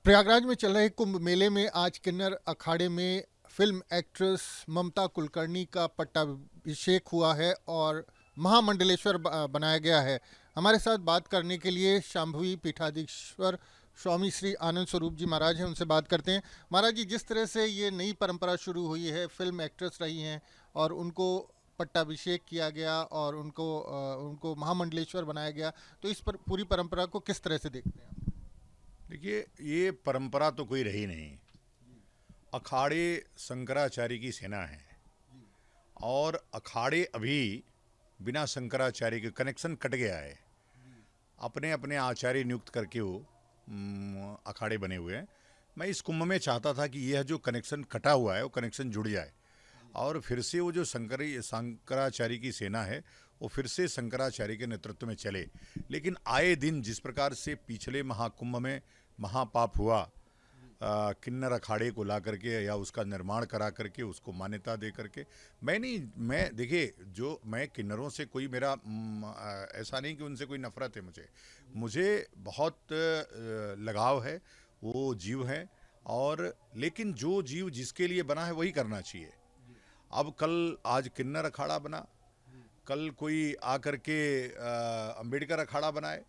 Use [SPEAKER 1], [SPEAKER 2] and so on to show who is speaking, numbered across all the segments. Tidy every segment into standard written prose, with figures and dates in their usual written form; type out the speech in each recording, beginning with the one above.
[SPEAKER 1] प्रयागराज में चल रहे कुंभ मेले में आज किन्नर अखाड़े में फिल्म एक्ट्रेस ममता कुलकर्णी का पट्टाभिषेक हुआ है और महामंडलेश्वर बनाया गया है। हमारे साथ बात करने के लिए शांभवी पीठाधीश्वर स्वामी श्री आनंद स्वरूप जी महाराज हैं, उनसे बात करते हैं। महाराज जी, जिस तरह से ये नई परंपरा शुरू हुई है, फिल्म एक्ट्रेस रही हैं और उनको पट्टाभिषेक किया गया और उनको महामंडलेश्वर बनाया गया, तो इस पर पूरी परंपरा को किस तरह से देखते हैं आप?
[SPEAKER 2] देखिए, ये परंपरा तो कोई रही नहीं। अखाड़े शंकराचार्य की सेना है और अखाड़े अभी बिना शंकराचार्य के कनेक्शन कट गया है। अपने अपने आचार्य नियुक्त करके वो अखाड़े बने हुए हैं। मैं इस कुंभ में चाहता था कि यह जो कनेक्शन कटा हुआ है वो कनेक्शन जुड़ जाए और फिर से वो जो शंकराचार्य की सेना है वो फिर से शंकराचार्य के नेतृत्व में चले। लेकिन आए दिन जिस प्रकार से पिछले महाकुंभ में महापाप हुआ, किन्नर अखाड़े को ला करके या उसका निर्माण करा करके उसको मान्यता दे करके, मैं देखिए, जो मैं किन्नरों से कोई मेरा ऐसा नहीं कि उनसे कोई नफरत है। मुझे बहुत लगाव है। वो जीव हैं और लेकिन जो जीव जिसके लिए बना है वही करना चाहिए। अब आज किन्नर अखाड़ा बना, कल कोई आकर के अंबेडकर अखाड़ा बनाए,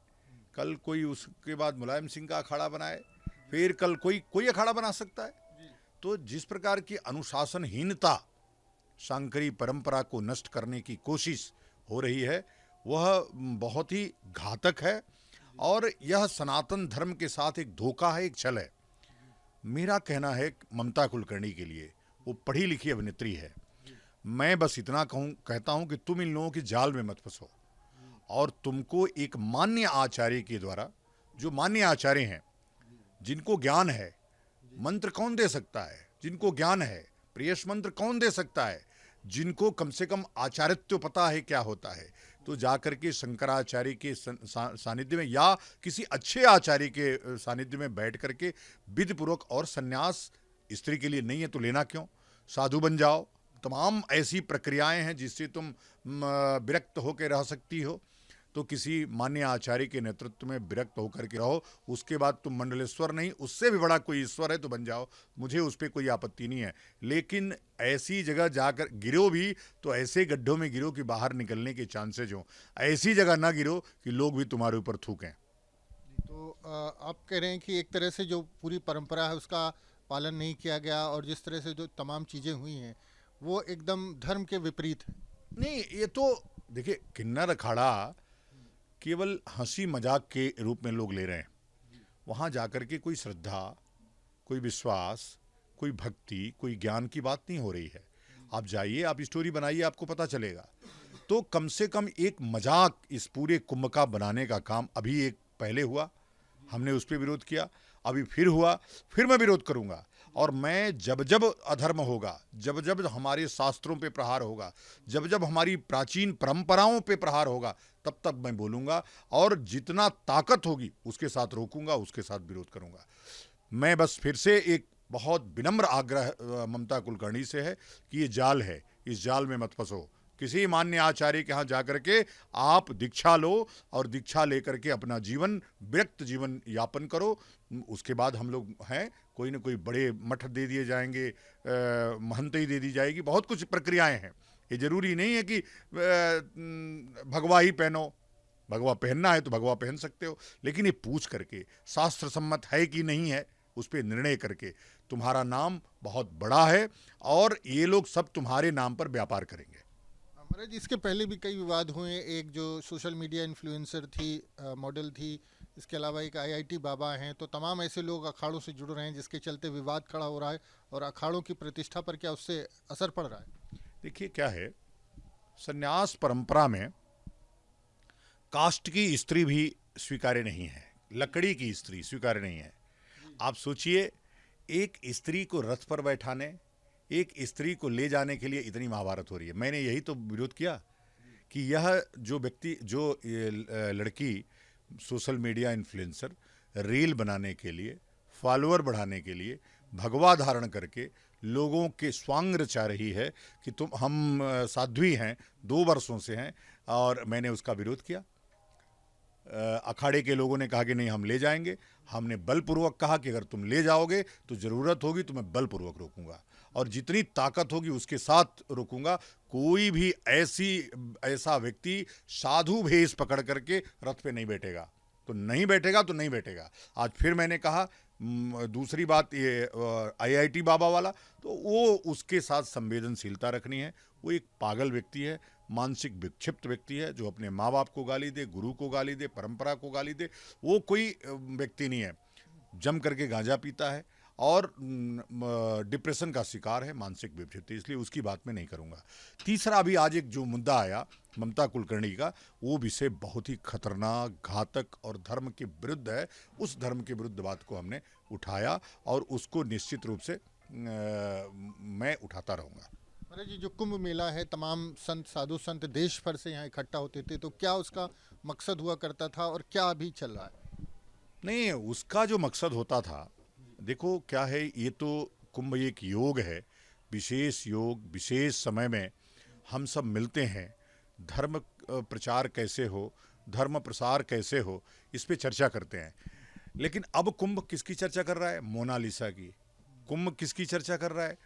[SPEAKER 2] कल कोई उसके बाद मुलायम सिंह का अखाड़ा बनाए, फिर कल कोई अखाड़ा बना सकता है। तो जिस प्रकार की अनुशासनहीनता शांकरी परंपरा को नष्ट करने की कोशिश हो रही है वह बहुत ही घातक है और यह सनातन धर्म के साथ एक धोखा है, एक छल है। मेरा कहना है ममता कुलकर्णी के लिए, वो पढ़ी लिखी अभिनेत्री है। मैं बस इतना कहता हूं कि तुम इन लोगों की जाल में मत फंसो और तुमको एक मान्य आचार्य के द्वारा, जो मान्य आचार्य हैं, जिनको ज्ञान है, मंत्र कौन दे सकता है? जिनको ज्ञान है, प्रियश मंत्र कौन दे सकता है? जिनको कम से कम आचार्यत्व पता है क्या होता है, तो जाकर के शंकराचार्य के सानिध्य में या किसी अच्छे आचार्य के सानिध्य में बैठ करके विधिपूर्वक, और सन्यास स्त्री के लिए नहीं है तो लेना क्यों? साधु बन जाओ। तमाम ऐसी प्रक्रियाएं हैं जिससे तुम विरक्त होकर रह सकती हो। तो किसी मान्य आचार्य के नेतृत्व में विरक्त होकर के रहो, उसके बाद तुम मंडलेश्वर नहीं, उससे भी बड़ा कोई ईश्वर है तो बन जाओ, मुझे उस पर कोई आपत्ति नहीं है। लेकिन ऐसी जगह जाकर गिरो भी तो ऐसे गड्ढों में गिरो कि बाहर निकलने के चांसेज हों। ऐसी जगह ना गिरो कि लोग भी तुम्हारे ऊपर थूकें।
[SPEAKER 1] तो आप कह रहे हैं कि एक तरह से जो पूरी परंपरा है उसका पालन नहीं किया गया और जिस तरह से जो तमाम चीज़ें हुई हैं वो एकदम धर्म के विपरीत है।
[SPEAKER 2] नहीं, ये तो देखिए, किन्नर अखाड़ा केवल हंसी मजाक के रूप में लोग ले रहे हैं। वहाँ जाकर के कोई श्रद्धा, कोई विश्वास, कोई भक्ति, कोई ज्ञान की बात नहीं हो रही है। आप जाइए, आप स्टोरी बनाइए, आपको पता चलेगा। तो कम से कम एक मजाक इस पूरे कुंभ का बनाने का काम अभी एक पहले हुआ, हमने उस पर विरोध किया, अभी फिर हुआ, फिर मैं विरोध करूंगा। और मैं जब जब अधर्म होगा, जब जब हमारे शास्त्रों पे प्रहार होगा, जब जब हमारी प्राचीन परंपराओं पे प्रहार होगा, तब तक मैं बोलूंगा और जितना ताकत होगी उसके साथ रोकूंगा, उसके साथ विरोध करूंगा। मैं बस फिर से एक बहुत विनम्र आग्रह ममता कुलकर्णी से है कि ये जाल है, इस जाल में मत फंसो। किसी मान्य आचार्य के यहाँ जाकर के आप दीक्षा लो और दीक्षा लेकर के अपना जीवन, विरक्त जीवन यापन करो। उसके बाद हम लोग हैं, कोई ना कोई बड़े मठ दे दिए जाएंगे, महंत ही दे दी जाएगी, बहुत कुछ प्रक्रियाएं हैं। ये जरूरी नहीं है कि भगवा ही पहनो। भगवा पहनना है तो भगवा पहन सकते हो, लेकिन ये पूछ करके शास्त्र सम्मत है कि नहीं है उस पर निर्णय करके, तुम्हारा नाम बहुत बड़ा है और ये लोग सब तुम्हारे नाम पर व्यापार करेंगे।
[SPEAKER 1] महाराज, इसके पहले भी कई विवाद हुए। एक जो सोशल मीडिया इन्फ्लुएंसर थी, मॉडल थी, इसके अलावा एक आईआईटी बाबा हैं, तो तमाम ऐसे लोग अखाड़ों से जुड़ रहे हैं जिसके चलते विवाद खड़ा हो रहा है और अखाड़ों की प्रतिष्ठा पर क्या उससे असर पड़ रहा है?
[SPEAKER 2] देखिए क्या है, संन्यास परंपरा में कास्ट की स्त्री भी स्वीकार्य नहीं है, लकड़ी की स्त्री स्वीकार्य नहीं है। आप सोचिए, एक स्त्री को रथ पर बैठाने, एक स्त्री को ले जाने के लिए इतनी महाभारत हो रही है। मैंने यही तो विरोध किया कि यह जो व्यक्ति, जो लड़की सोशल मीडिया इन्फ्लुएंसर रील बनाने के लिए, फॉलोअर बढ़ाने के लिए भगवा धारण करके लोगों के स्वांग रचा रही है कि हम साध्वी हैं, 2 वर्षों से हैं, और मैंने उसका विरोध किया। अखाड़े के लोगों ने कहा कि नहीं हम ले जाएंगे। हमने बलपूर्वक कहा कि अगर तुम ले जाओगे तो ज़रूरत होगी तो मैं बलपूर्वक रोकूंगा और जितनी ताकत होगी उसके साथ रोकूंगा। कोई भी ऐसा व्यक्ति साधु भेष पकड़ करके रथ पे नहीं बैठेगा तो नहीं बैठेगा तो नहीं बैठेगा। आज फिर मैंने कहा दूसरी बात ये IIT बाबा वाला, तो वो उसके साथ संवेदनशीलता रखनी है। वो एक पागल व्यक्ति है, मानसिक विक्षिप्त व्यक्ति है जो अपने माँ बाप को गाली दे, गुरु को गाली दे, परंपरा को गाली दे। वो कोई व्यक्ति नहीं है। जम करके गांजा पीता है और डिप्रेशन का शिकार है, मानसिक विक्षिप्त, इसलिए उसकी बात मैं नहीं करूंगा। तीसरा अभी आज एक जो मुद्दा आया ममता कुलकर्णी का, वो विषय बहुत ही खतरनाक, घातक और धर्म के विरुद्ध है। उस धर्म के विरुद्ध बात को हमने उठाया और उसको निश्चित रूप से मैं उठाता रहूँगा।
[SPEAKER 1] महाराज जी, जो कुंभ मेला है, तमाम संत साधु संत देश भर से यहाँ इकट्ठा होते थे, तो क्या उसका मकसद हुआ करता था और क्या अभी चल रहा है?
[SPEAKER 2] नहीं, उसका जो मकसद होता था, देखो क्या है, ये तो कुंभ एक योग है, विशेष योग, विशेष समय में हम सब मिलते हैं। धर्म प्रचार कैसे हो, धर्म प्रसार कैसे हो, इस पे चर्चा करते हैं। लेकिन अब कुंभ किसकी चर्चा कर रहा है? मोनालिसा की। कुंभ किसकी चर्चा कर रहा है?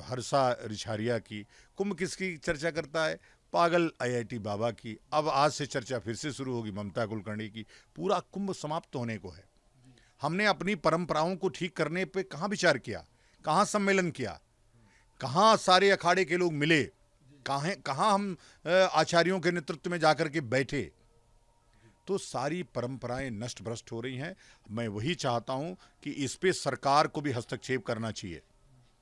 [SPEAKER 2] हर्षा रिछारिया की। कुंभ किसकी चर्चा करता है? पागल IIT बाबा की। अब आज से चर्चा फिर से शुरू होगी ममता कुलकर्णी की। पूरा कुंभ समाप्त होने को है। हमने अपनी परंपराओं को ठीक करने पे कहाँ विचार किया, कहाँ सम्मेलन किया, कहाँ सारे अखाड़े के लोग मिले, कहाँ हम आचार्यों के नेतृत्व में जाकर के बैठे। तो सारी परंपराएं नष्ट भ्रष्ट हो रही हैं। मैं वही चाहता हूं कि इस पे सरकार को भी हस्तक्षेप करना चाहिए।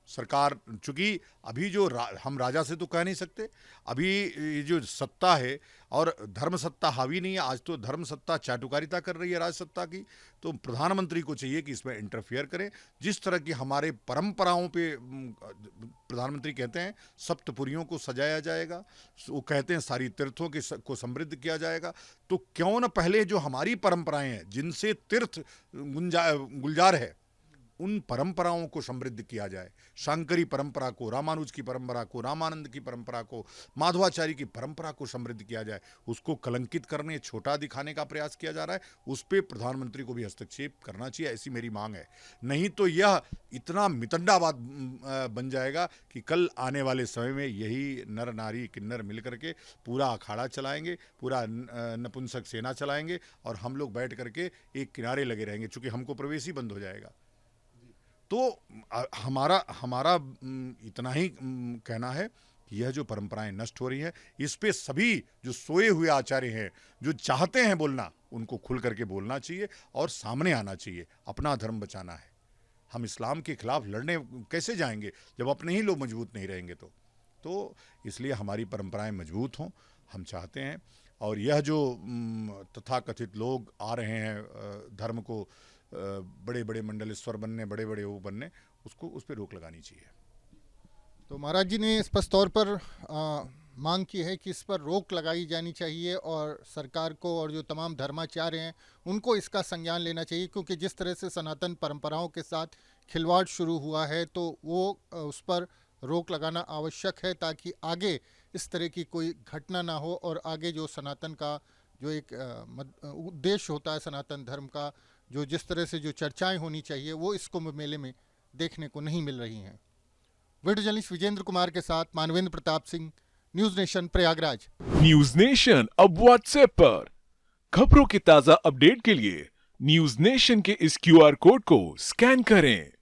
[SPEAKER 2] सरकार, चूंकि अभी जो हम राजा से तो कह नहीं सकते, अभी ये जो सत्ता है और धर्म सत्ता हावी नहीं है, आज तो धर्म सत्ता चाटुकारिता कर रही है राज सत्ता की। तो प्रधानमंत्री को चाहिए कि इसमें इंटरफियर करें। जिस तरह की हमारे परंपराओं पे प्रधानमंत्री कहते हैं सप्तपुरियों को सजाया जाएगा, वो कहते हैं सारी तीर्थों को समृद्ध किया जाएगा, तो क्यों न पहले जो हमारी परंपराएं हैं जिनसे तीर्थ गुलजार है, उन परंपराओं को समृद्ध किया जाए। शांकरी परंपरा को, रामानुज की परंपरा को, रामानंद की परंपरा को, माधवाचार्य की परंपरा को समृद्ध किया जाए। उसको कलंकित करने, छोटा दिखाने का प्रयास किया जा रहा है। उस पर प्रधानमंत्री को भी हस्तक्षेप करना चाहिए, ऐसी मेरी मांग है। नहीं तो यह इतना मितंडावाद बन जाएगा कि कल आने वाले समय में यही नर नारी किन्नर मिलकर के पूरा अखाड़ा चलाएंगे, पूरा नपुंसक सेना चलाएंगे और हम लोग बैठ करके एक किनारे लगे रहेंगे, चूंकि हमको प्रवेश ही बंद हो जाएगा। तो हमारा इतना ही कहना है कि यह जो परंपराएं नष्ट हो रही हैं, इस पे सभी जो सोए हुए आचार्य हैं, जो चाहते हैं बोलना, उनको खुल करके बोलना चाहिए और सामने आना चाहिए। अपना धर्म बचाना है। हम इस्लाम के खिलाफ लड़ने कैसे जाएंगे जब अपने ही लोग मजबूत नहीं रहेंगे? तो इसलिए हमारी परंपराएं मजबूत हों, हम चाहते हैं। और यह जो तथाकथित लोग आ रहे हैं धर्म को बड़े बड़े मंडलेश्वर बनने, बड़े बड़े वो बनने, उसको उस पर रोक लगानी चाहिए।
[SPEAKER 1] तो महाराज जी ने स्पष्ट तौर पर मांग की है कि इस पर रोक लगाई जानी चाहिए और सरकार को और जो तमाम धर्माचार्य हैं उनको इसका संज्ञान लेना चाहिए, क्योंकि जिस तरह से सनातन परंपराओं के साथ खिलवाड़ शुरू हुआ है तो वो उस पर रोक लगाना आवश्यक है, ताकि आगे इस तरह की कोई घटना ना हो और आगे जो सनातन का जो एक उद्देश्य होता है सनातन धर्म का, जो जिस तरह से जो चर्चाएं होनी चाहिए वो इस कुंभ मेले में देखने को नहीं मिल रही हैं। वीडियो जर्नलिस्ट विजेंद्र कुमार के साथ Manvendra Pratap Singh, news nation Prayagraj.
[SPEAKER 3] News nation अब व्हाट्सएप पर खबरों के ताजा अपडेट के लिए न्यूज नेशन के इस QR कोड को स्कैन करें।